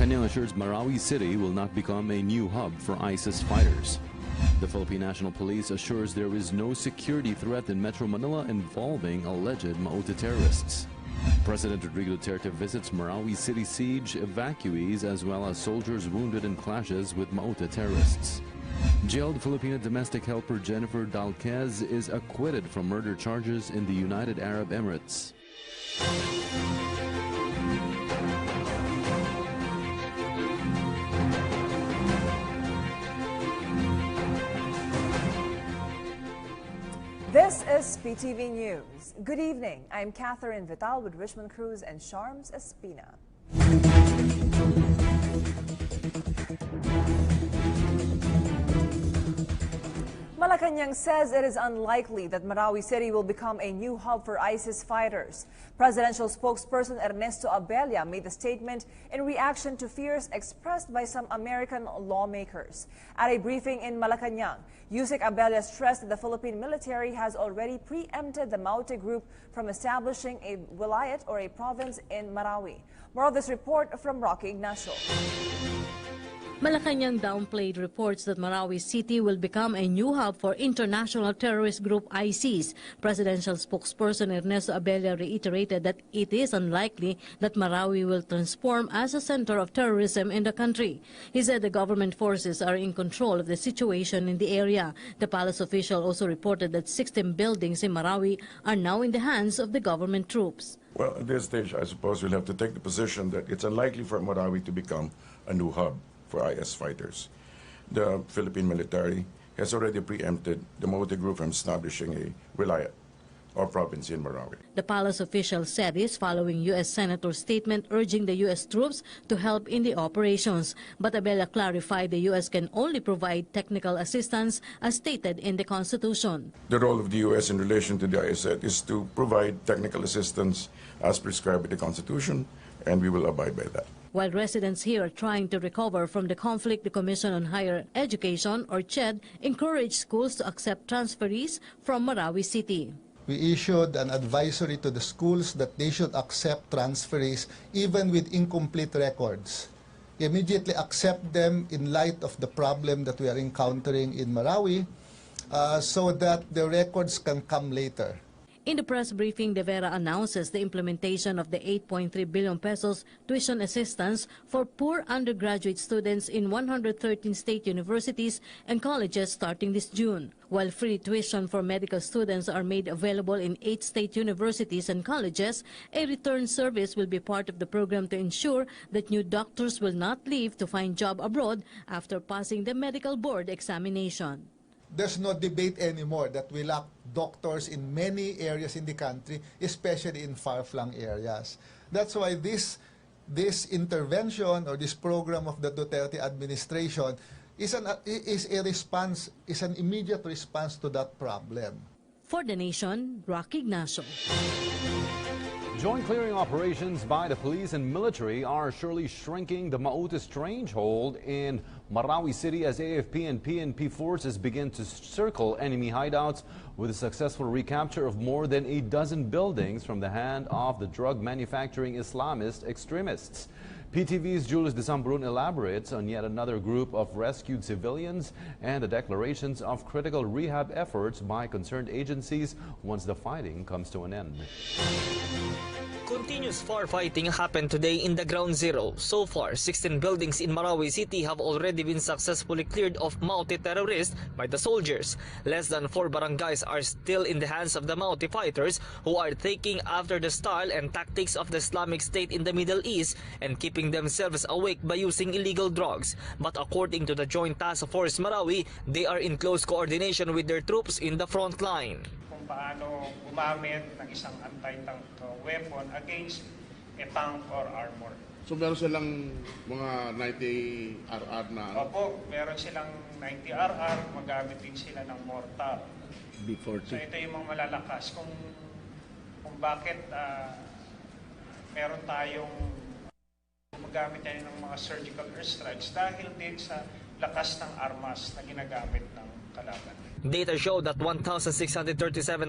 Malacanang assures Marawi City will not become a new hub for ISIS fighters. The Philippine National Police assures there is no security threat in Metro Manila involving alleged Maute terrorists. President Rodrigo Duterte visits Marawi City siege evacuees as well as soldiers wounded in clashes with Maute terrorists. Jailed Filipina domestic helper Jennifer Dalquez is acquitted from murder charges in the United Arab Emirates. This is PTV News. Good evening. I'm Catherine Vital with Richmond Cruz and Sharms Espina. Malacanang says it is unlikely that Marawi City will become a new hub for ISIS fighters. Presidential spokesperson Ernesto Abella made the statement in reaction to fears expressed by some American lawmakers. At a briefing in Malacanang, Yusek Abella stressed that the Philippine military has already preempted the Maute group from establishing a wilayat or a province in Marawi. More of this report from Rocky Ignacio. Malacanang downplayed reports that Marawi City will become a new hub for international terrorist group ISIS. Presidential spokesperson Ernesto Abella reiterated that it is unlikely that Marawi will transform as a center of terrorism in the country. He said the government forces are in control of the situation in the area. The palace official also reported that 16 buildings in Marawi are now in the hands of the government troops. Well, at this stage, I suppose we'll have to take the position that it's unlikely for Marawi to become a new hub for IS fighters. The Philippine military has already preempted the Maute group from establishing a wilayat or province in Marawi. The palace official said this following U.S. Senator's statement urging the U.S. troops to help in the operations. But Abella clarified the U.S. can only provide technical assistance as stated in the Constitution. The role of the U.S. in relation to the ISF is to provide technical assistance as prescribed by the Constitution, and we will abide by that. While residents here are trying to recover from the conflict, the Commission on Higher Education, or CHED, encouraged schools to accept transferees from Marawi City. We issued an advisory to the schools that they should accept transferees even with incomplete records. Immediately accept them in light of the problem that we are encountering in Marawi so that the records can come later. In the press briefing, De Vera announces the implementation of the 8.3 billion pesos tuition assistance for poor undergraduate students in 113 state universities and colleges starting this June. While free tuition for medical students are made available in 8 state universities and colleges, a return service will be part of the program to ensure that new doctors will not leave to find job abroad after passing the medical board examination. There's no debate anymore that we lack doctors in many areas in the country, especially in far-flung areas. That's why this intervention or this program of the Duterte administration is an immediate response to that problem. For the Nation, Rocky Ignacio. Joint clearing operations by the police and military are surely shrinking the Maute stranglehold in Marawi City as AFP and PNP forces begin to circle enemy hideouts with a successful recapture of more than a dozen buildings from the hand of the drug manufacturing Islamist extremists. PTV's Julius de Sambrun elaborates on yet another group of rescued civilians and the declarations of critical rehab efforts by concerned agencies once the fighting comes to an end. Continuous firefighting happened today in the Ground Zero. So far, 16 buildings in Marawi City have already been successfully cleared of Maute terrorists by the soldiers. Less than 4 barangays are still in the hands of the Maute fighters, who are taking after the style and tactics of the Islamic State in the Middle East and keeping themselves awake by using illegal drugs. But according to the Joint Task Force Marawi, they are in close coordination with their troops in the front line. Paano gumamit ng isang anti-tank weapon against a tank or armor. So meron silang mga 90 RR na? Opo, meron silang 90 RR, magamit din sila ng mortar. B40. So ito yung mga malalakas. Kung bakit meron tayong magamit tayo ng mga surgical airstrikes dahil din sa lakas ng armas na ginagamit ng kalaban. Data show that 1,637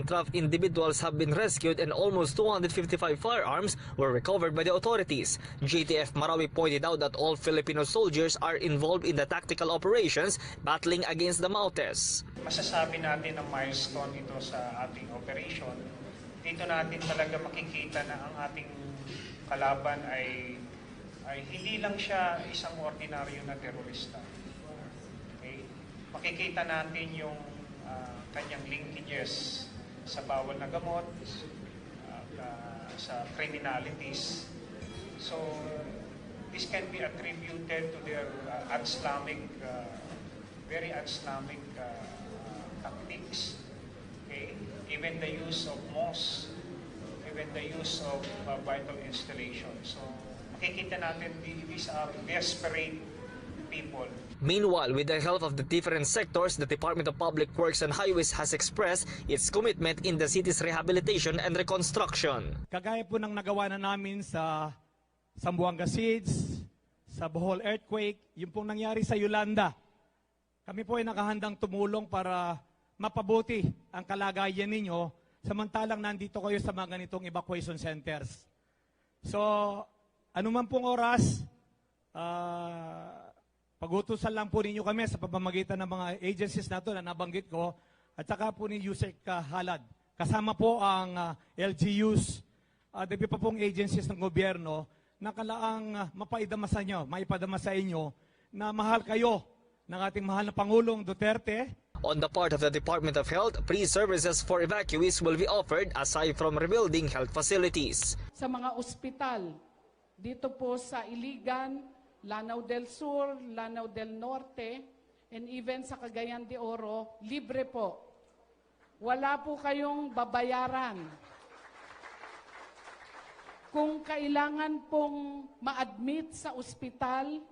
trapped individuals have been rescued and almost 255 firearms were recovered by the authorities. JTF Marawi pointed out that all Filipino soldiers are involved in the tactical operations battling against the Mautes. Masasabi natin na milestone ito sa ating operation. Dito natin talaga makikita na ang ating kalaban ay hindi lang siya isang ordinaryo na terorista. Okay? Makikita natin yung kanyang linkages sa bawal na gamot, sa criminalities. So, this can be attributed to their very Islamic tactics. Okay? Even the use of mosques, even the use of vital installations. So, makikita natin these are desperate people. Meanwhile, with the help of the different sectors, the Department of Public Works and Highways has expressed its commitment in the city's rehabilitation and reconstruction. Kagaya po ng nagawa na namin sa Zamboanga Seeds, sa Bohol Earthquake, yung pong nangyari sa Yolanda. Kami po ay nakahandang tumulong para mapabuti ang kalagayan ninyo samantalang nandito kayo sa mga ganitong evacuation centers. So, anuman pong oras, pag-utusan lang po ninyo kami sa pamamagitan ng mga agencies na ito na nabanggit ko at saka po ni Yusek Halad. Kasama po ang LGUs at iba pa pong agencies ng gobyerno na kalaang maipadama sa inyo na mahal kayo ng ating mahal na Pangulong Duterte. On the part of the Department of Health, free services for evacuees will be offered aside from rebuilding health facilities. Sa mga ospital, dito po sa Iligan, Lanao del Sur, Lanao del Norte, and even sa Cagayan de Oro, libre po. Wala po kayong babayaran. Kung kailangan pong ma-admit sa ospital,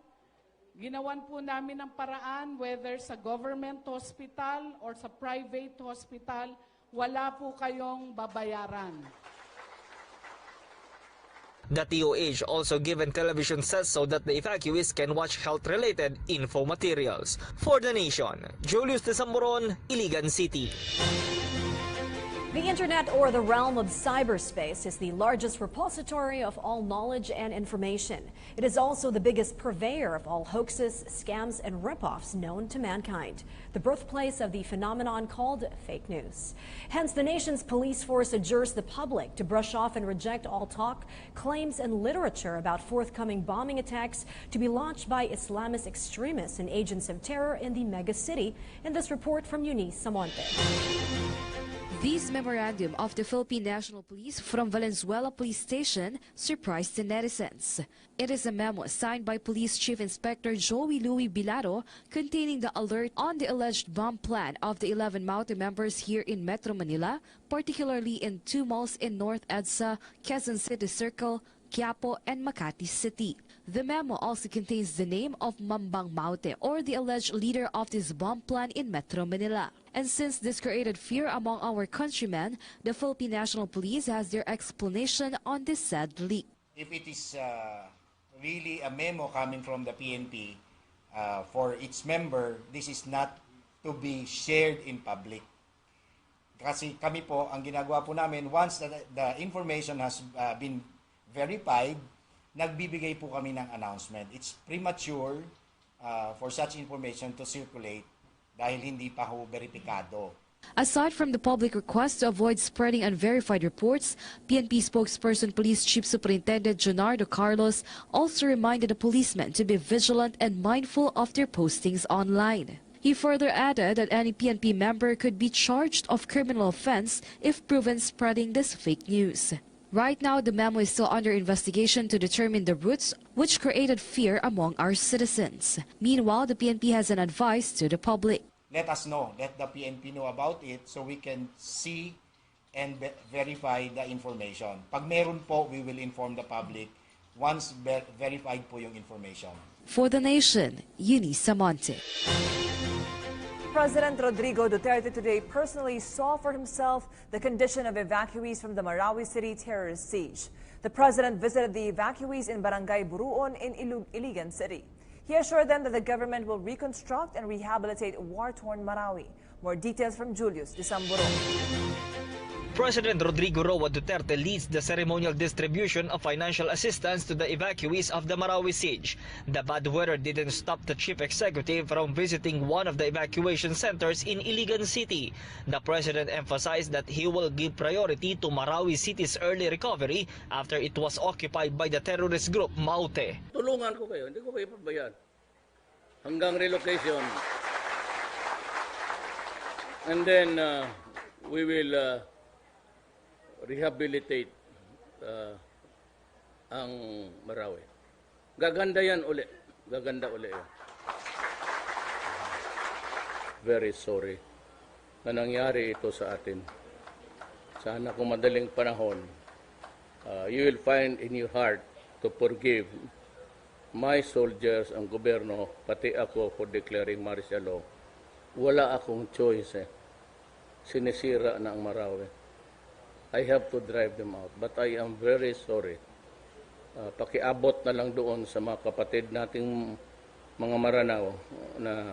ginawan po namin ng paraan, whether sa government hospital or sa private hospital, wala po kayong babayaran. The TOH also given television sets so that the evacuees can watch health-related info materials. For the Nation, Julius de Zamboron, Iligan City. The internet, or the realm of cyberspace, is the largest repository of all knowledge and information. It is also the biggest purveyor of all hoaxes, scams, and ripoffs known to mankind, the birthplace of the phenomenon called fake news. Hence, the nation's police force adjures the public to brush off and reject all talk, claims, and literature about forthcoming bombing attacks to be launched by Islamist extremists and agents of terror in the mega city. In this report from Eunice Samonte. This memorandum of the Philippine National Police from Valenzuela Police Station surprised the netizens. It is a memo signed by Police Chief Inspector Joey Louis Bilaro containing the alert on the alleged bomb plan of the 11 Maute members here in Metro Manila, particularly in 2 malls in North EDSA, Quezon City Circle, Quiapo, and Makati City. The memo also contains the name of Mambang Maute, or the alleged leader of this bomb plan in Metro Manila. And since this created fear among our countrymen, the Philippine National Police has their explanation on this said leak. If it is really a memo coming from the PNP for its member, this is not to be shared in public. Kasi kami po, ang ginagawa po namin, once the information has been verified, nagbibigay po kami ng announcement. It's premature for such information to circulate dahil hindi pa ho verifikado. Aside from the public request to avoid spreading unverified reports, PNP spokesperson Police Chief Superintendent Jonardo Carlos also reminded the policemen to be vigilant and mindful of their postings online. He further added that any PNP member could be charged of criminal offense if proven spreading this fake news. Right now, the memo is still under investigation to determine the roots which created fear among our citizens. Meanwhile, the PNP has an advice to the public. Let us know, let the PNP know about it so we can see and verify the information. Pag meron po, we will inform the public once verified po yung information. For the Nation, Eunice Samonte. President Rodrigo Duterte today personally saw for himself the condition of evacuees from the Marawi City terrorist siege. The president visited the evacuees in Barangay Buruon in Iligan City. He assured them that the government will reconstruct and rehabilitate war-torn Marawi. More details from Julius de Samburo. President Rodrigo Roa Duterte leads the ceremonial distribution of financial assistance to the evacuees of the Marawi siege. The bad weather didn't stop the chief executive from visiting one of the evacuation centers in Iligan City. The president emphasized that he will give priority to Marawi City's early recovery after it was occupied by the terrorist group Maute. Tulungan ko kayo, hindi ko kayo pabayaan. Hanggang relocation. And then we will rehabilitate ang Marawi. Gaganda yan uli. Gaganda uli yan. Very sorry na nangyari ito sa atin. Sana kung madaling panahon, you will find in your heart to forgive my soldiers, ang gobyerno, pati ako for declaring martial law. Wala akong choice eh. Sinisira na ang Marawi. I have to drive them out. But I am very sorry. Pakiabot na lang doon sa mga kapatid nating mga Maranao na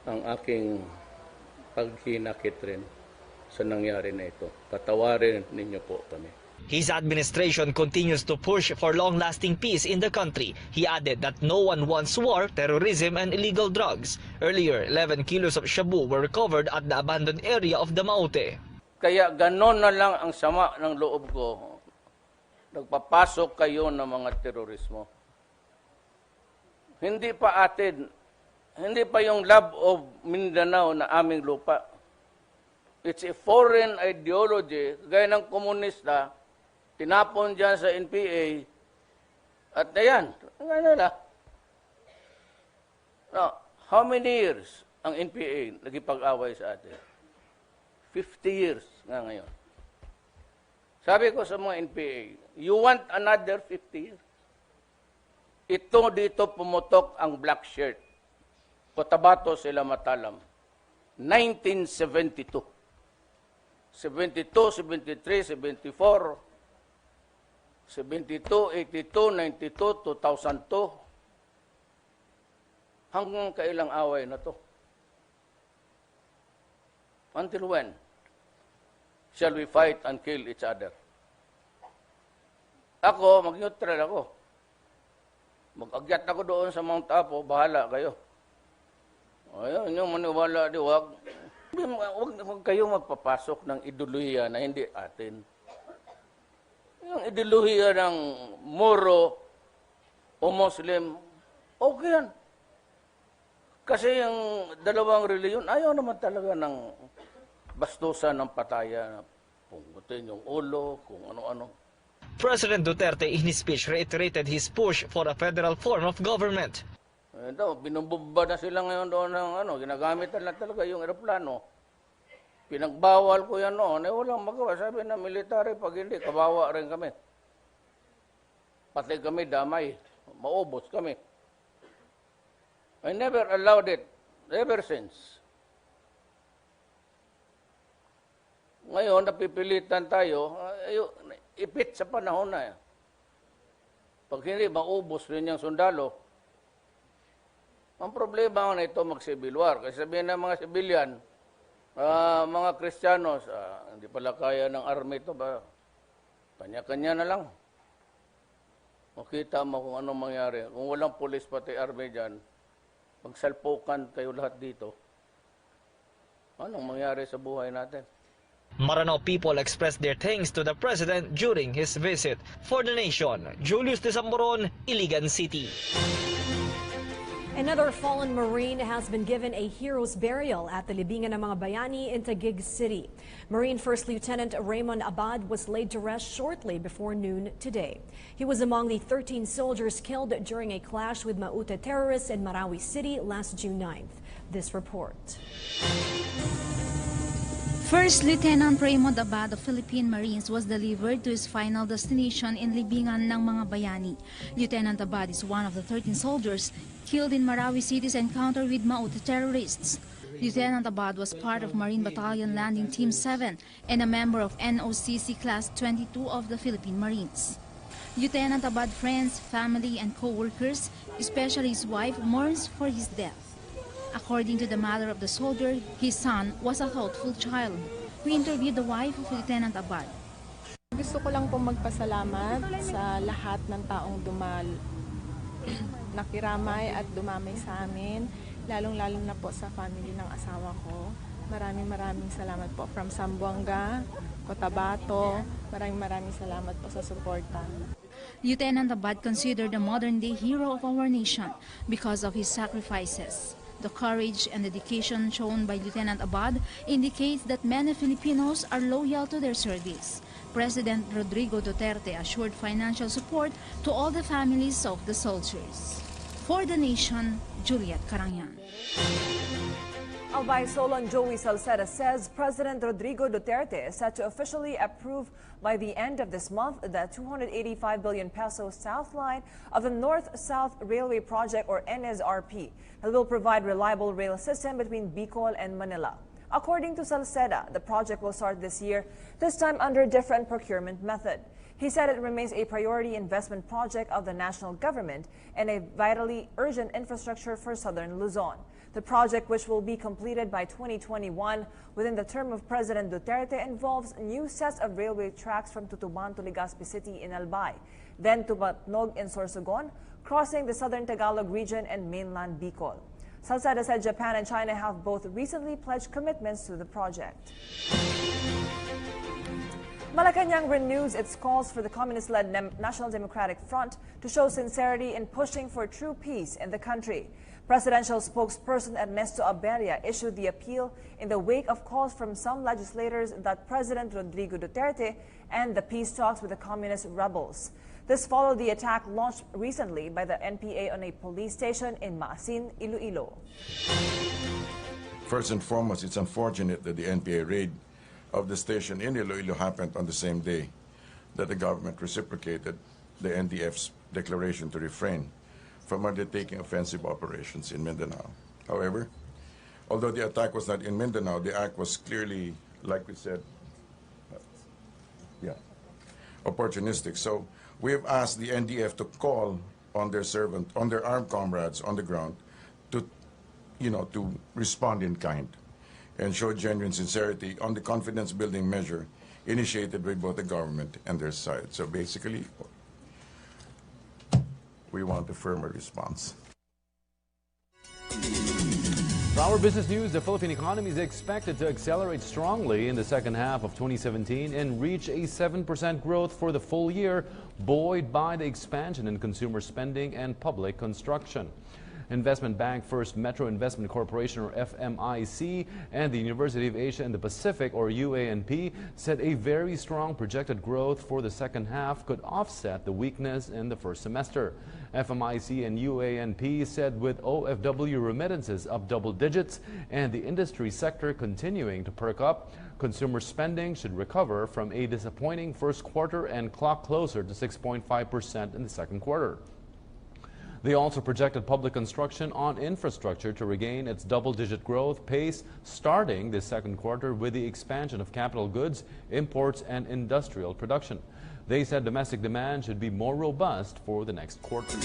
ang aking paghinakit rin sa nangyari na ito. Patawarin ninyo po kami. His administration continues to push for long-lasting peace in the country. He added that no one wants war, terrorism, and illegal drugs. Earlier, 11 kilos of shabu were recovered at the abandoned area of the Maute. Kaya ganon na lang ang sama ng loob ko. Nagpapasok kayo ng mga terorismo. Hindi pa atin, hindi pa yung love of Mindanao na aming lupa. It's a foreign ideology, gaya ng komunista, tinapon dyan sa NPA, at ayan, nila. Now, how many years ang NPA nagipag-away sa atin? 50 years nga ngayon. Sabi ko sa mga NPA, you want another 50 years? Ito dito pumutok ang black shirt. Cotabato sila Matalam. 1972. 72, 73, 74, 72, 82, 92, 2002. Hanggang kailang away na to? Until when shall we fight and kill each other? Ako, mag-neutral ako. Mag-agyat ako doon sa Mount Apo, bahala kayo. Ayun, yung maniwala, wag kayo magpapasok ng ideolohiya na hindi atin. Yung ideolohiya ng Moro o Muslim, okay yan. Kasi yung dalawang reliyon, ayaw naman talaga ng bastusan ng patayan, punggutin yung ulo, kung ano-ano. President Duterte in his speech reiterated his push for a federal form of government. Ito, binubumba na sila ngayon doon ng ginagamit na talaga yung eroplano. Pinagbawal ko yan noon, walang magawa. Sabi na military, pag hindi, kabawa rin kami. Pati kami damay, maubos kami. I never allowed it, ever since. Ngayon, napipilitan tayo, ipit sa panahon na. Pag hindi, maubos rin yung sundalo. Ang problema na ito mag-civil war. Kasi sabihin ng mga civilian, mga Kristiyanos, hindi pala kaya ng army ito ba? Kanya-kanya na lang. Makita mo kung anong mangyari. Kung walang pulis pati army dyan, magsalpukan kayo lahat dito. Anong mangyari sa buhay natin? Maranao people expressed their thanks to the President during his visit. For the Nation, Julius de Samburo, Iligan City. Another fallen Marine has been given a hero's burial at the Libingan ng mga Bayani in Taguig City. Marine First Lieutenant Raymond Abad was laid to rest shortly before noon today. He was among the 13 soldiers killed during a clash with Maute terrorists in Marawi City last June 9th. This report. First Lieutenant Raymond Abad of Philippine Marines was delivered to his final destination in Libingan ng mga Bayani. Lieutenant Abad is one of the 13 soldiers killed in Marawi City's encounter with Maute terrorists. Lieutenant Abad was part of Marine Battalion Landing Team 7 and a member of NOCC Class 22 of the Philippine Marines. Lieutenant Abad friends, family, and co-workers especially his wife, mourns for his death. According to the mother of the soldier, his son was a thoughtful child. We interviewed the wife of Lieutenant Abad. Gusto ko lang pong magpasalamat sa lahat ng taong nakiramay at dumamay sa amin, lalong-lalo na po sa family ng asawa ko. Maraming salamat po from Zamboanga, Cotabato. Maraming salamat po sa suporta. Lieutenant Abad considered a modern-day hero of our nation because of his sacrifices. The courage and dedication shown by Lieutenant Abad indicates that many Filipinos are loyal to their service. President Rodrigo Duterte assured financial support to all the families of the soldiers. For the nation, Juliet Carangyan. Albay Solon Joey Salceda says President Rodrigo Duterte is set to officially approve by the end of this month the 285 billion peso South Line of the North-South Railway Project, or NSRP, that will provide reliable rail system between Bicol and Manila. According to Salceda, the project will start this year, this time under a different procurement method. He said it remains a priority investment project of the national government and a vitally urgent infrastructure for southern Luzon. The project, which will be completed by 2021 within the term of President Duterte, involves new sets of railway tracks from Tutuban to Legazpi City in Albay, then to Batnog in Sorsogon, crossing the southern Tagalog region and mainland Bicol. Salceda said Japan and China have both recently pledged commitments to the project. Malacanang renews its calls for the communist-led National Democratic Front to show sincerity in pushing for true peace in the country. Presidential spokesperson Ernesto Abelia issued the appeal in the wake of calls from some legislators that President Rodrigo Duterte end the peace talks with the communist rebels. This followed the attack launched recently by the NPA on a police station in Maasin, Iloilo. First and foremost, it's unfortunate that the NPA raid of the station in Iloilo happened on the same day that the government reciprocated the NDF's declaration to refrain from undertaking offensive operations in Mindanao. However, although the attack was not in Mindanao, the act was clearly, like we said, opportunistic. So we have asked the NDF to call on their armed comrades on the ground to, to respond in kind and show genuine sincerity on the confidence-building measure initiated by both the government and their side. So basically, we want a firmer response. For our business news, the Philippine economy is expected to accelerate strongly in the second half of 2017 and reach a 7% growth for the full year, buoyed by the expansion in consumer spending and public construction. Investment Bank First Metro Investment Corporation, or FMIC, and the University of Asia and the Pacific, or UANP, said a very strong projected growth for the second half could offset the weakness in the first semester. FMIC and UANP said with OFW remittances up double digits and the industry sector continuing to perk up, consumer spending should recover from a disappointing first quarter and clock closer to 6.5% in the second quarter. They also projected public construction on infrastructure to regain its double-digit growth pace starting this second quarter with the expansion of capital goods, imports, and industrial production. They said domestic demand should be more robust for the next quarter.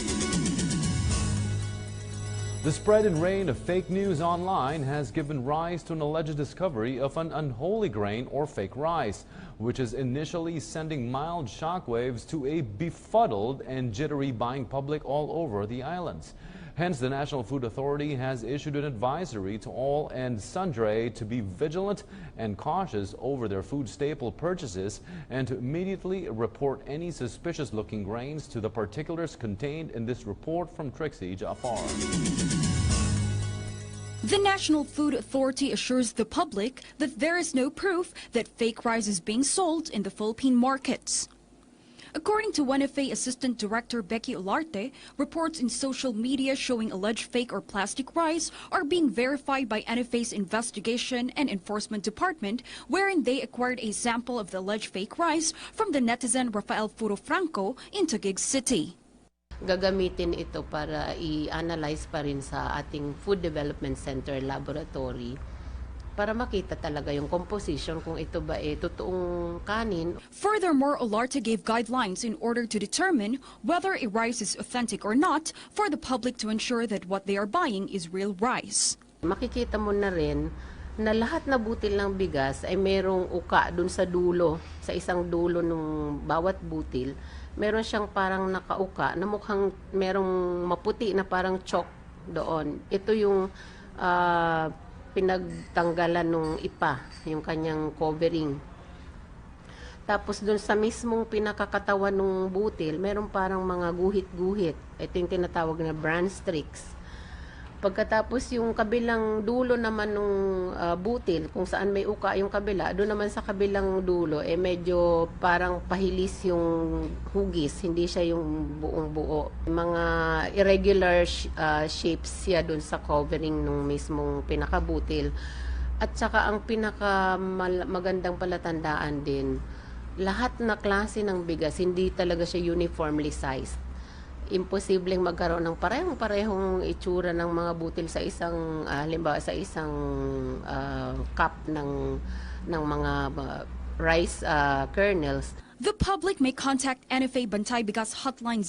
The spread and reign of fake news online has given rise to an alleged discovery of an unholy grain or fake rice, which is initially sending mild shockwaves to a befuddled and jittery buying public all over the islands. Hence, the National Food Authority has issued an advisory to all and sundry to be vigilant and cautious over their food staple purchases and to immediately report any suspicious-looking grains to the particulars contained in this report from Trixie Jafar. The National Food Authority assures the public that there is no proof that fake rice is being sold in the Philippine markets. According to NFA Assistant Director Becky Olarte, reports in social media showing alleged fake or plastic rice are being verified by NFA's Investigation and Enforcement Department, wherein they acquired a sample of the alleged fake rice from the netizen Rafael Furo Franco in Taguig City. Gagamitin ito para i-analyze pa rin sa ating Food Development Center Laboratory para makita talaga yung composition kung ito ba totoong kanin. Furthermore, Olarte gave guidelines in order to determine whether a rice is authentic or not for the public to ensure that what they are buying is real rice. Makikita mo na rin na lahat na butil ng bigas ay merong uka dun sa dulo, sa isang dulo ng bawat butil. Meron siyang parang nakauka na mukhang merong maputi na parang chalk doon. Ito yung pinagtanggalan ng ipa, yung kanyang covering. Tapos dun sa mismong pinakakatawan ng butil, meron parang mga guhit-guhit. Ito yung tinatawag na bran streaks. Pagkatapos yung kabilang dulo naman ng butil, kung saan may uka yung kabila, doon naman sa kabilang dulo, medyo parang pahilis yung hugis, hindi siya yung buong buo. Mga irregular shapes siya doon sa covering ng mismong pinakabutil. At saka ang magandang palatandaan din, lahat na klase ng bigas, hindi talaga siya uniformly sized. Imposibleng magkaroon ng parehong itsura ng mga butil sa isang halimbawa sa isang cup ng mga rice kernels. The public may contact NFA Bantay Bigas Hotline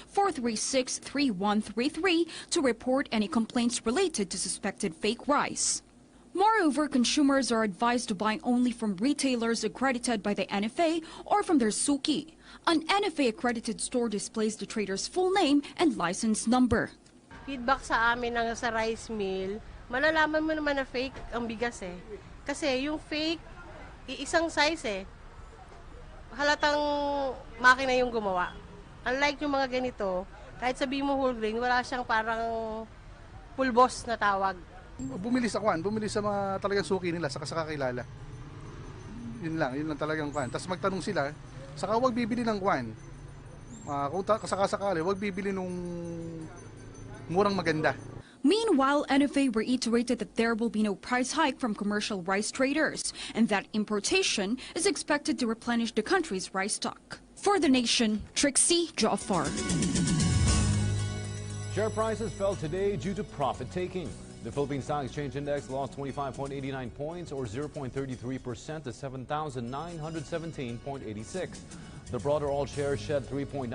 0906-436-3133 to report any complaints related to suspected fake rice. Moreover, consumers are advised to buy only from retailers accredited by the NFA or from their suki. An NFA-accredited store displays the trader's full name and license number. Feedback sa amin sa rice mill, malalaman mo naman na fake ang bigas Kasi yung fake, isang size Halatang makina yung gumawa. Unlike yung mga ganito, kahit sabihin mo whole grain, wala siyang parang pulbos na tawag. Bumili sa mga talagang suki nila, saka kakilala. Yun lang talagang kwan. Tapos magtanong sila, saka huwag bibili ng kwan. Kung sakasakali, huwag bibili nung murang maganda. Meanwhile, NFA reiterated that there will be no price hike from commercial rice traders and that importation is expected to replenish the country's rice stock. For The Nation, Trixie Joffar. Share prices fell today due to profit-taking. The Philippine Stock Exchange Index lost 25.89 points or 0.33% to 7,917.86. The broader all-share shed 3.97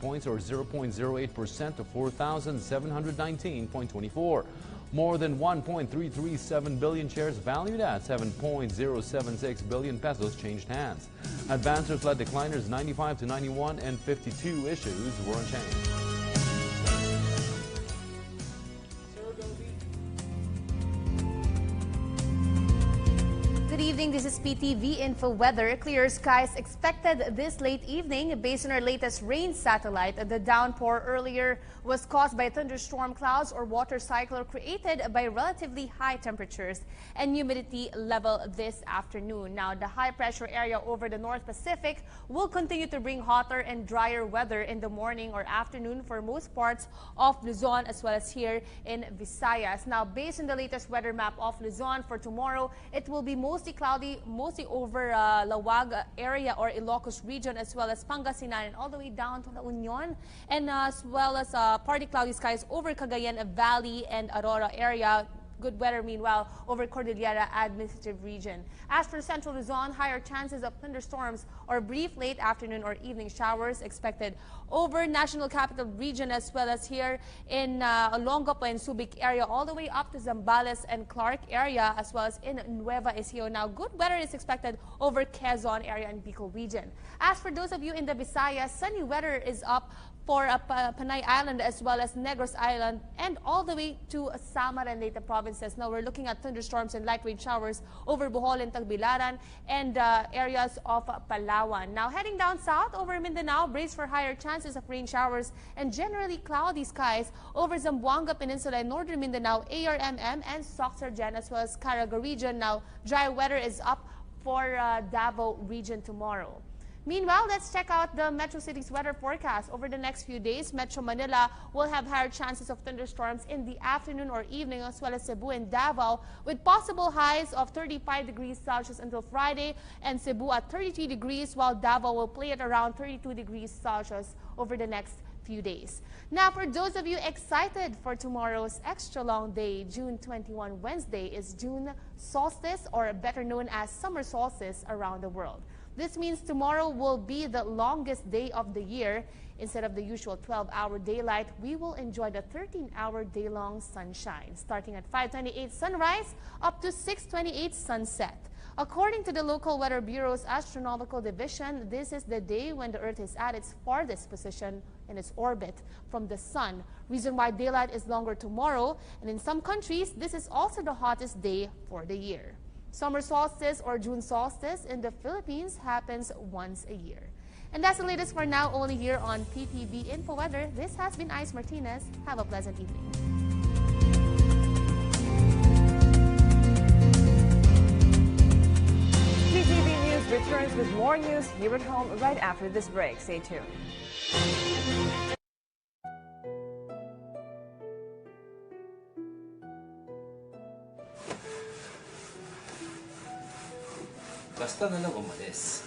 points or 0.08% to 4,719.24. More than 1.337 billion shares valued at 7.076 billion pesos changed hands. Advancers led decliners 95 to 91 and 52 issues were unchanged. Good evening, this is PTV Info Weather. Clear skies expected this late evening. Based on our latest rain satellite, the downpour earlier was caused by thunderstorm clouds or water cycle created by relatively high temperatures and humidity level this afternoon. Now, the high pressure area over the North Pacific will continue to bring hotter and drier weather in the morning or afternoon for most parts of Luzon as well as here in Visayas. Now, based on the latest weather map of Luzon for tomorrow, it will be mostly cloudy, mostly over Lawag area or Ilocos region, as well as Pangasinan and all the way down to La Union, and as well as partly cloudy skies over Cagayan Valley and Aurora area. Good weather, meanwhile, over Cordillera Administrative Region. As for Central Luzon, higher chances of thunderstorms or brief late afternoon or evening showers expected over National Capital Region as well as here in Olongapo and Subic area all the way up to Zambales and Clark area as well as in Nueva Ecija. Now, good weather is expected over Quezon area and Bicol region. As for those of you in the Visayas, sunny weather is up for Panay Island as well as Negros Island and all the way to Samar and Leyte provinces. Now we're looking at thunderstorms and light rain showers over Bohol and Tagbilaran and areas of Palawan. Now heading down south over Mindanao, brace for higher chances of rain showers and generally cloudy skies over Zamboanga Peninsula and northern Mindanao, ARMM and Soxargen as well as Caraga region. Now dry weather is up for Davao region tomorrow. Meanwhile, let's check out the Metro City's weather forecast. Over the next few days, Metro Manila will have higher chances of thunderstorms in the afternoon or evening, as well as Cebu and Davao, with possible highs of 35 degrees Celsius until Friday, and Cebu at 33 degrees, while Davao will play at around 32 degrees Celsius over the next few days. Now, for those of you excited for tomorrow's extra long day, June 21 Wednesday is June solstice, or better known as summer solstice around the world. This means tomorrow will be the longest day of the year. Instead of the usual 12-hour daylight, we will enjoy the 13-hour day-long sunshine, starting at 5:28 sunrise up to 6:28 sunset. According to the local Weather Bureau's Astronomical Division, this is the day when the Earth is at its farthest position in its orbit from the Sun, reason why daylight is longer tomorrow, and in some countries, this is also the hottest day for the year. Summer solstice or June solstice in the Philippines happens once a year. And that's the latest for now, only here on PTV Info Weather. This has been Ice Martinez. Have a pleasant evening. PTV News returns with more news here at home right after this break. Stay tuned. Basta na lang umalis.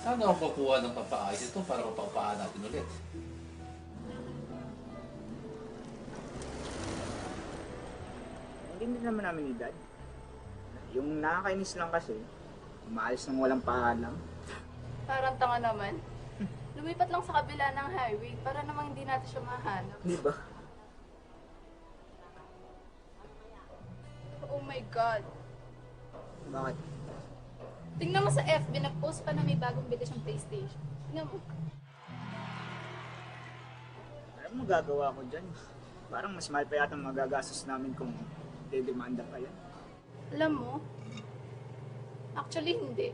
Sana ako kukuha ng pampaayos ito para mapapaan natin ulit. Hindi naman namin ni Dad. Yung nakakainis lang kasi, umaalis nang walang paalam. Parang tanga naman. Lumipat lang sa kabila ng highway para namang hindi natin siya mahanap. Di ba? Oh my God. Bakit? Tingnan mo sa FB, nag-post pa na may bagong bili siyang PlayStation. Tingnan mo. Alam mo gagawa ko dyan. Parang mas mahal pa yata ang magagastos namin kung dedemanda pa yan. Alam mo, actually hindi.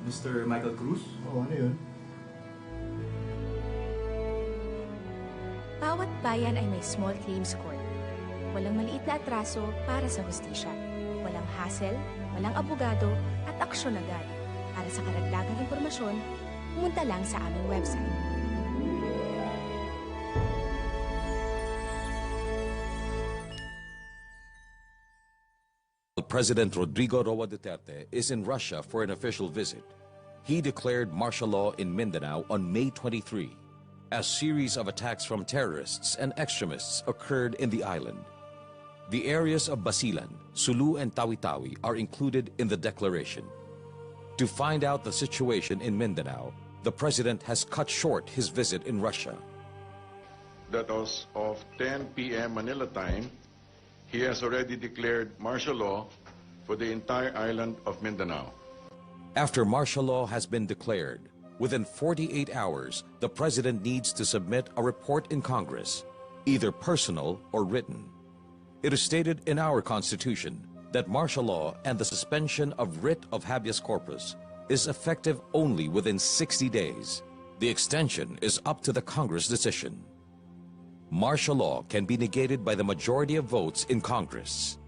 Mr. Michael Cruz? Oo, ano yun? Bawat bayan ay may small claims court. Walang maliit na atraso para sa hustisya. Walang hassle, walang abogado, at aksyon agad. Para sa karagdagang impormasyon, pumunta lang sa aming website. President Rodrigo Roa Duterte is in Russia for an official visit. He declared martial law in Mindanao on May 23. A series of attacks from terrorists and extremists occurred in the island. The areas of Basilan, Sulu, and Tawi-Tawi are included in the declaration. To find out the situation in Mindanao, the president has cut short his visit in Russia. That as of 10 p.m. Manila time, he has already declared martial law for the entire island of Mindanao. After martial law has been declared, within 48 hours, the president needs to submit a report in Congress, either personal or written. It is stated in our Constitution that martial law and the suspension of writ of habeas corpus is effective only within 60 days. The extension is up to the Congress decision. Martial law can be negated by the majority of votes in Congress.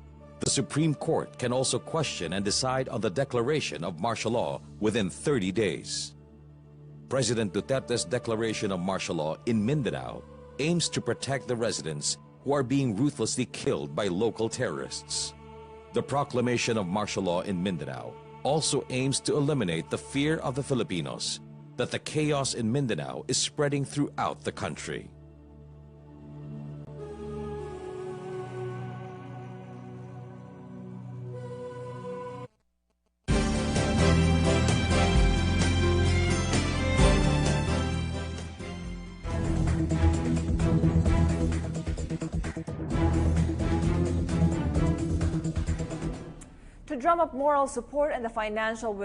The Supreme Court can also question and decide on the declaration of martial law within 30 days. President Duterte's declaration of martial law in Mindanao aims to protect the residents who are being ruthlessly killed by local terrorists. The proclamation of martial law in Mindanao also aims to eliminate the fear of the Filipinos that the chaos in Mindanao is spreading throughout the country. To drum up moral support and the financial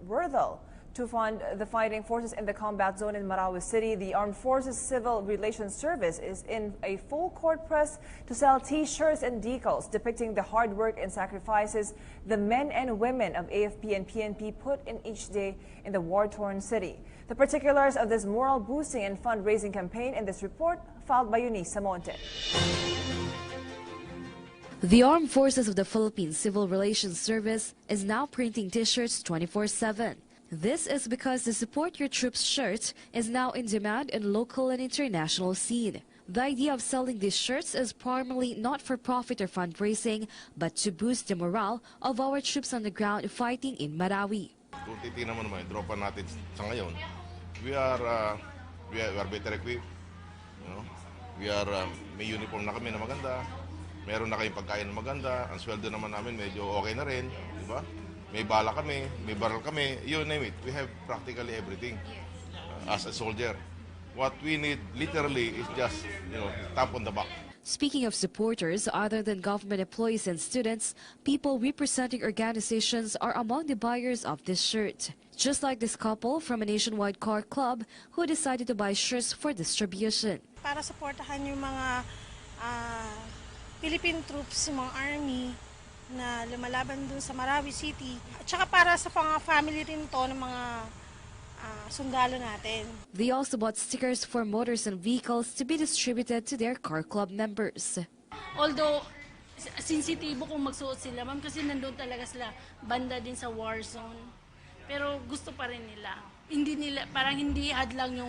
wherewithal to fund the fighting forces in the combat zone in Marawi City, the Armed Forces Civil Relations Service is in a full court press to sell T-shirts and decals depicting the hard work and sacrifices the men and women of AFP and PNP put in each day in the war-torn city. The particulars of this moral boosting and fundraising campaign in this report filed by Eunice Maute. The Armed Forces of the Philippines Civil Relations Service is now printing T-shirts 24/7. This is because the Support Your Troops shirt is now in demand in local and international scene. The idea of selling these shirts is primarily not for profit or fundraising, but to boost the morale of our troops on the ground fighting in Marawi. Kung titignan mo naman, dropa natin sa ngayon, we are better equipped. You know? May uniform na kami na maganda, meron na kayong pagkain na maganda, ang sweldo naman namin medyo okay na rin, di ba? May bala kami, may barrel kami, you name it. We have practically everything as a soldier. What we need literally is just, tap on the back. Speaking of supporters, other than government employees and students, people representing organizations are among the buyers of this shirt. Just like this couple from a nationwide car club who decided to buy shirts for distribution. Para supportahan yung mga Philippine troops, yung mga army, na lumalaban dun sa Marawi City. At saka para sa mga family rin to ng mga sundalo natin. They also bought stickers for motors and vehicles to be distributed to their car club members. Although, sensitibo kung magsuot sila, ma'am, kasi nandun talaga sila banda din sa war zone. Pero gusto pa rin nila. Parang hindi hadlang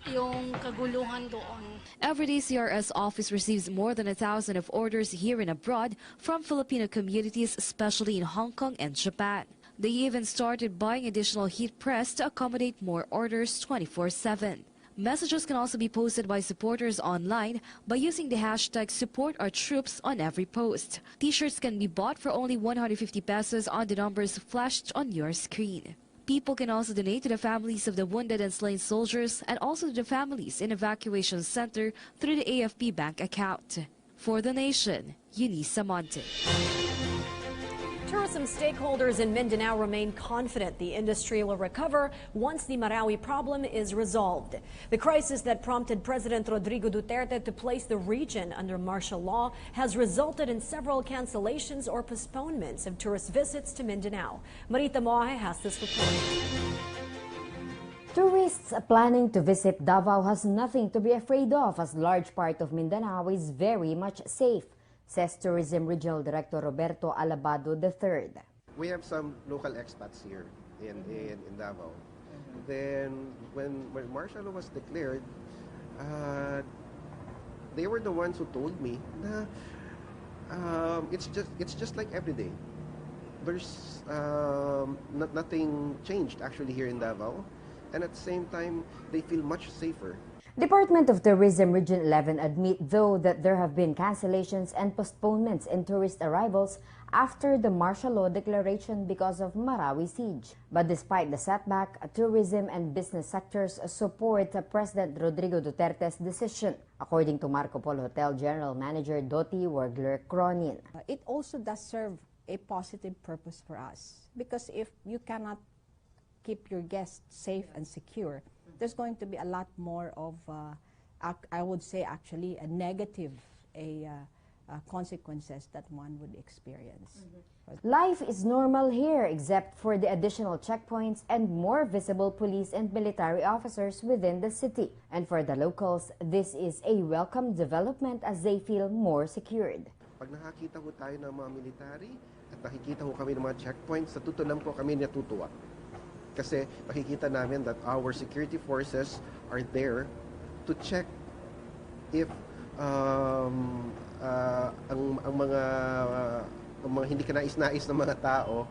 yung kaguluhan doon. Every day, CRS office receives more than 1,000 of orders here and abroad from Filipino communities, especially in Hong Kong and Japan. They even started buying additional heat press to accommodate more orders 24/7. Messages can also be posted by supporters online by using the hashtag #SupportOurTroops on every post. T-shirts can be bought for only 150 pesos on the numbers flashed on your screen. People can also donate to the families of the wounded and slain soldiers and also to the families in evacuation center through the AFP bank account. For The Nation, Eunice Monte. Tourism stakeholders in Mindanao remain confident the industry will recover once the Marawi problem is resolved. The crisis that prompted President Rodrigo Duterte to place the region under martial law has resulted in several cancellations or postponements of tourist visits to Mindanao. Marita Maute has this report. Tourists planning to visit Davao has nothing to be afraid of as large part of Mindanao is very much safe, says Tourism Regional Director Roberto Alabado III. We have some local expats here in Davao. Then when martial law was declared, they were the ones who told me na it's just like every day. There's nothing changed actually here in Davao, and at the same time they feel much safer. Department of Tourism Region 11 admit though that there have been cancellations and postponements in tourist arrivals after the martial law declaration because of Marawi siege. But despite the setback, tourism and business sectors support President Rodrigo Duterte's decision, according to Marco Polo Hotel General Manager Doti Wegler-Cronin. It also does serve a positive purpose for us because if you cannot keep your guests safe and secure, there's going to be a lot more of, I would say actually, a negative consequences that one would experience. Life is normal here except for the additional checkpoints and more visible police and military officers within the city. And for the locals, this is a welcome development as they feel more secured. Pag nakakita ho tayo ng mga military at nakikita ho kami ng mga checkpoints, sa totoo lang po kami natutuwa. Kasi nakikita namin that our security forces are there to check if ang mga hindi kanais-nais na mga tao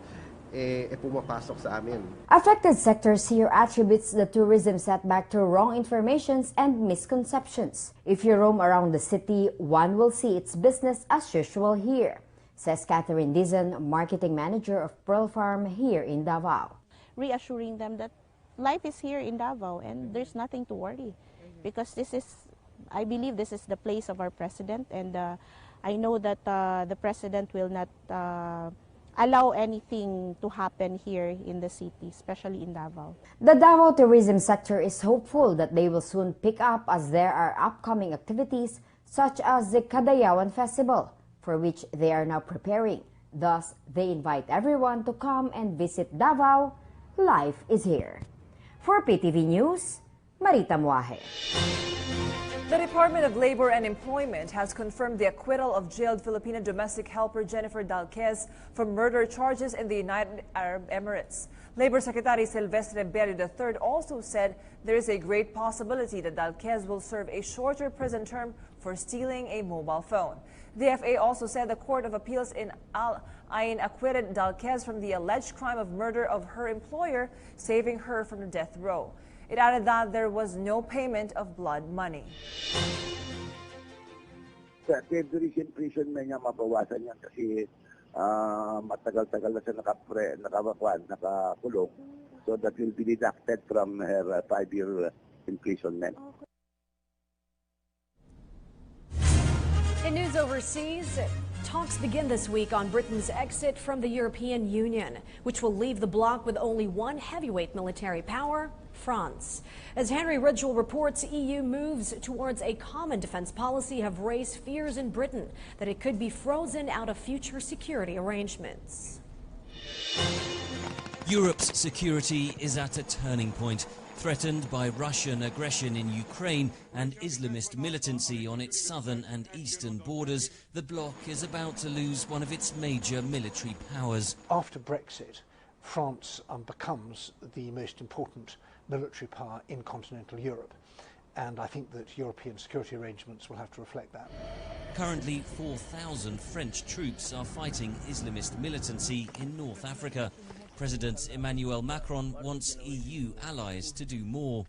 pumapasok sa amin. Affected sectors here attributes the tourism setback to wrong informations and misconceptions. If you roam around the city, one will see its business as usual here, says Catherine Dizon, marketing manager of Pearl Farm here in Davao. Reassuring them that life is here in Davao and there's nothing to worry because I believe this is the place of our president, and I know that the president will not allow anything to happen here in the city, especially in Davao. The Davao tourism sector is hopeful that they will soon pick up as there are upcoming activities such as the Kadayawan Festival, for which they are now preparing. Thus, they invite everyone to come and visit Davao. Life is here. For PTV News, Marita Maute. The Department of Labor and Employment has confirmed the acquittal of jailed Filipino domestic helper Jennifer Dalquez from murder charges in the United Arab Emirates. Labor Secretary Silvestre Berrio III also said there is a great possibility that Dalquez will serve a shorter prison term for stealing a mobile phone. The FA also said the Court of Appeals in Al Ain acquitted Dalquez from the alleged crime of murder of her employer, saving her from the death row. It added that there was no payment of blood money. Sa temporary imprisonment niya mabawasan yan kasi matagal-tagal na siya nakakulong. So that will be deducted from her 5-year imprisonment. In news overseas, talks begin this week on Britain's exit from the European Union, which will leave the bloc with only one heavyweight military power, France. As Henry Ridgwell reports, EU moves towards a common defense policy have raised fears in Britain that it could be frozen out of future security arrangements. Europe's security is at a turning point. Threatened by Russian aggression in Ukraine and Islamist militancy on its southern and eastern borders, the bloc is about to lose one of its major military powers. After Brexit, France becomes the most important military power in continental Europe, and I think that European security arrangements will have to reflect that. Currently, 4,000 French troops are fighting Islamist militancy in North Africa. President Emmanuel Macron wants EU allies to do more.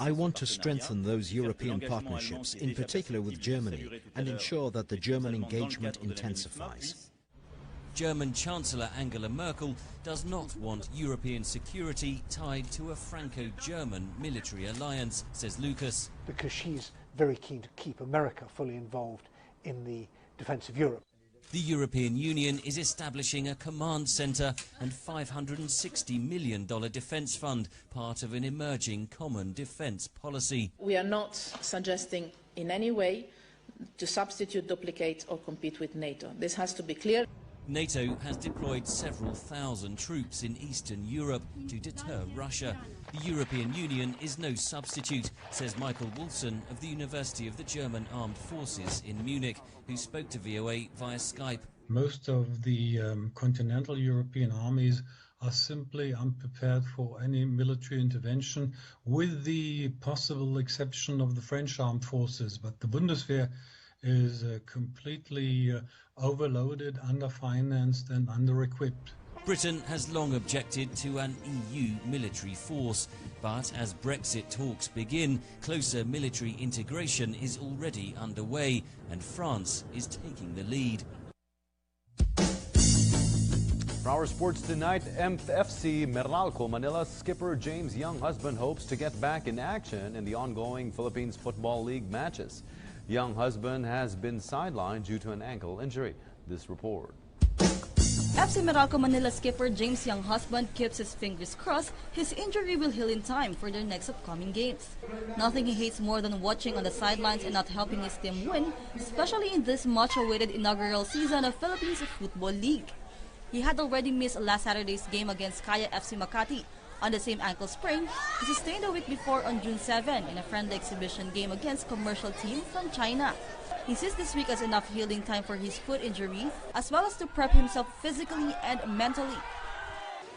I want to strengthen those European partnerships, in particular with Germany, and ensure that the German engagement intensifies. German Chancellor Angela Merkel does not want European security tied to a Franco-German military alliance, says Lucas. Because she's very keen to keep America fully involved in the defence of Europe. The European Union is establishing a command centre and $560 million defence fund, part of an emerging common defence policy. We are not suggesting in any way to substitute, duplicate or compete with NATO. This has to be clear. NATO has deployed several thousand troops in Eastern Europe to deter Russia. The European Union is no substitute, says Michael Wolfson of the University of the German Armed Forces in Munich, who spoke to VOA via Skype. Most of the continental European armies are simply unprepared for any military intervention, with the possible exception of the French armed forces. But the Bundeswehr is completely overloaded, underfinanced and under-equipped. Britain has long objected to an EU military force, but as Brexit talks begin, closer military integration is already underway, and France is taking the lead. For our sports tonight, FC Meralco Manila skipper James Younghusband hopes to get back in action in the ongoing Philippines Football League matches. Younghusband has been sidelined due to an ankle injury. This report. FC Meralco Manila skipper James Younghusband keeps his fingers crossed his injury will heal in time for their next upcoming games. Nothing he hates more than watching on the sidelines and not helping his team win, especially in this much-awaited inaugural season of Philippines Football League. He had already missed last Saturday's game against Kaya FC Makati on the same ankle sprain he sustained a week before on June 7 in a friendly exhibition game against commercial team from China. He sees this week as enough healing time for his foot injury, as well as to prep himself physically and mentally.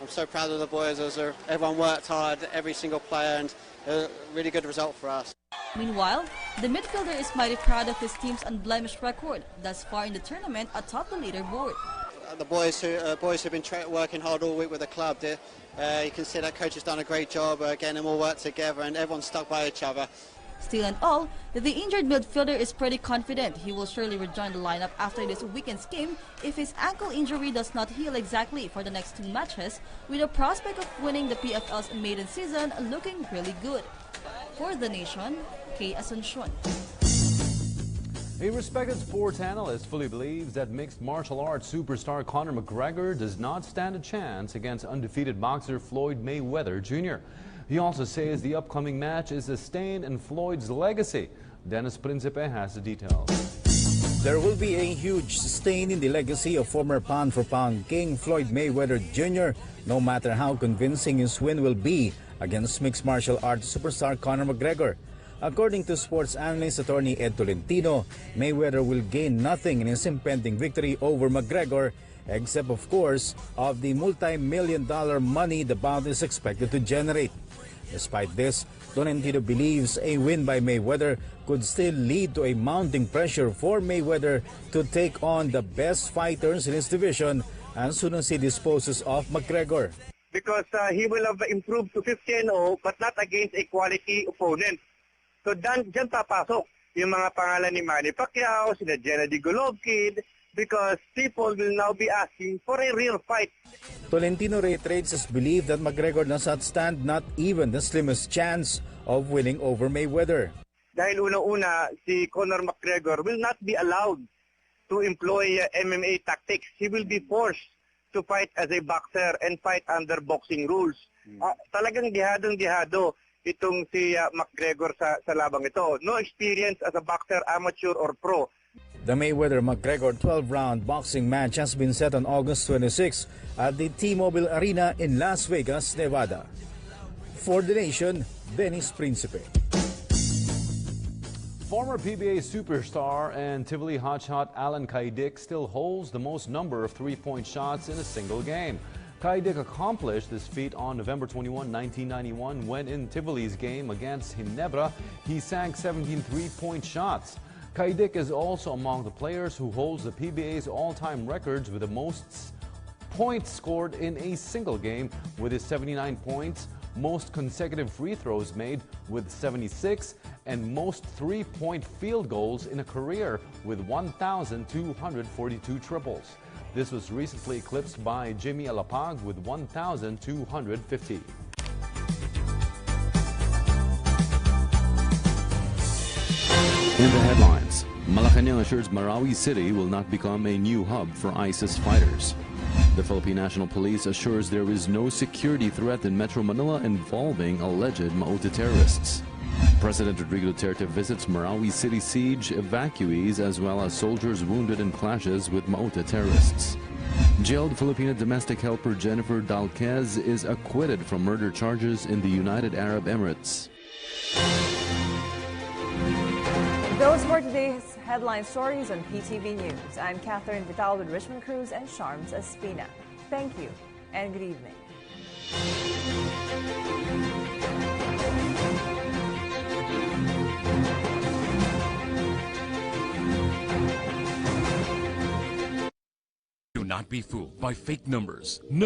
I'm so proud of the boys. Everyone worked hard, every single player, and a really good result for us. Meanwhile, the midfielder is mighty proud of his team's unblemished record thus far in the tournament atop the leaderboard. The boys who've been working hard all week with the club, you can see that coach has done a great job getting them all work together, and everyone's stuck by each other. Still and all, the injured midfielder is pretty confident he will surely rejoin the lineup after this weekend's game if his ankle injury does not heal exactly for the next 2 matches, with a prospect of winning the PFL's maiden season looking really good. For The Nation, Kay Asuncion. A respected sports analyst fully believes that mixed martial arts superstar Conor McGregor does not stand a chance against undefeated boxer Floyd Mayweather Jr. He also says the upcoming match is a stain in Floyd's legacy. Dennis Principe has the details. There will be a huge stain in the legacy of former pound-for-pound king Floyd Mayweather Jr., no matter how convincing his win will be against mixed martial arts superstar Conor McGregor. According to sports analyst attorney Ed Tolentino, Mayweather will gain nothing in his impending victory over McGregor, except of course of the multi-million-dollar money the bout is expected to generate. Despite this, Tolentino believes a win by Mayweather could still lead to a mounting pressure for Mayweather to take on the best fighters in his division as soon as he disposes of McGregor. Because he will have improved to 50-0 but not against a quality opponent. So dyan papasok yung mga pangalan ni Manny Pacquiao, sina Gennady Golovkin, because people will now be asking for a real fight. Tolentino reiterates his belief that McGregor does not stand not even the slimmest chance of winning over Mayweather. Dahil unang-una, si Conor McGregor will not be allowed to employ MMA tactics. He will be forced to fight as a boxer and fight under boxing rules. Talagang dihadong-dihado itong si McGregor sa labang ito. No experience as a boxer, amateur or pro. The Mayweather-McGregor 12-round boxing match has been set on August 26 at the T-Mobile Arena in Las Vegas, Nevada. For the Nation, Dennis Principe. Former PBA superstar and Tivoli hotshot Alan Kaidik still holds the most number of three-point shots in a single game. Kaidik accomplished this feat on November 21, 1991, when in Tivoli's game against Ginebra, he sank 17 three-point shots. Kaidik is also among the players who holds the PBA's all-time records with the most points scored in a single game with his 79 points, most consecutive free throws made with 76, and most three-point field goals in a career with 1,242 triples. This was recently eclipsed by Jimmy Alapag with 1,250. In the headlines, Malacanang assures Marawi City will not become a new hub for ISIS fighters. The Philippine National Police assures there is no security threat in Metro Manila involving alleged Maute terrorists. President Rodrigo Duterte visits Marawi City siege evacuees as well as soldiers wounded in clashes with Maute terrorists. Jailed Filipina domestic helper Jennifer Dalquez is acquitted from murder charges in the United Arab Emirates. Those were today's headline stories on PTV News. I'm Catherine Vital with Richmond Cruz and Sharms Espina. Thank you and good evening. Do not be fooled by fake numbers. No